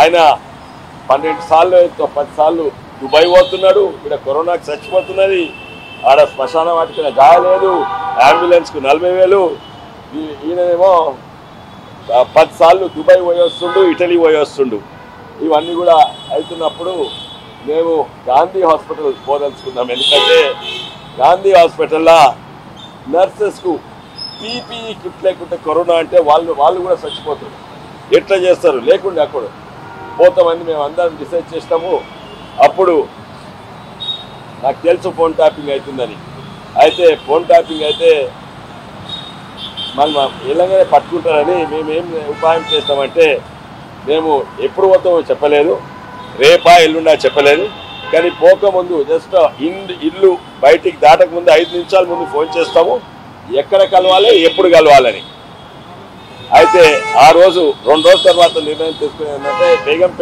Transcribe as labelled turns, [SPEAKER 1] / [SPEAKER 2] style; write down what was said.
[SPEAKER 1] ఆయన 12 సార్లు 10 సార్లు దుబాయ్ పోతున్నాడు. ఇక్కడ కరోనాకి చచ్చిపోతున్నది. ఆడ శ్మశాన వాటికి గాయలేదు. అంబులెన్స్కు 40,000. ఈయనేమో 10 సార్లు దుబాయ్ పోయి వస్తుండు, ఇటలీ పోయి వస్తుండు. ఇవన్నీ కూడా అవుతున్నప్పుడు మేము గాంధీ హాస్పిటల్ పోదలుచుకున్నాం. ఎందుకంటే గాంధీ హాస్పిటల్లో నర్సెస్కు పీపీఈ కిట్ లేకుంటే కరోనా అంటే వాళ్ళు కూడా చచ్చిపోతారు. ఎట్లా చేస్తారు? లేకుండా అక్కడ పోతామని మేము అందరం డిసైడ్ చేస్తాము. అప్పుడు నాకు తెలుసు ఫోన్ ట్యాపింగ్ అవుతుందని. అయితే ఫోన్ ట్యాపింగ్ అయితే మనం ఇలాగనే పట్టుకుంటారని మేమేం ఉపాయం చేస్తామంటే, మేము ఎప్పుడు పోతామో చెప్పలేదు, రేపా ఎల్లుండా చెప్పలేదు. కానీ పోకముందు జస్ట్ ఇల్లు బయటికి దాటక ముందు 5 నిమిషాల ముందు ఫోన్ చేస్తాము, ఎక్కడ కలవాలి, ఎప్పుడు కలవాలని. అయితే ఆ రోజు 2 రోజుల తర్వాత నిర్ణయం తీసుకునేది ఏంటంటే బేగం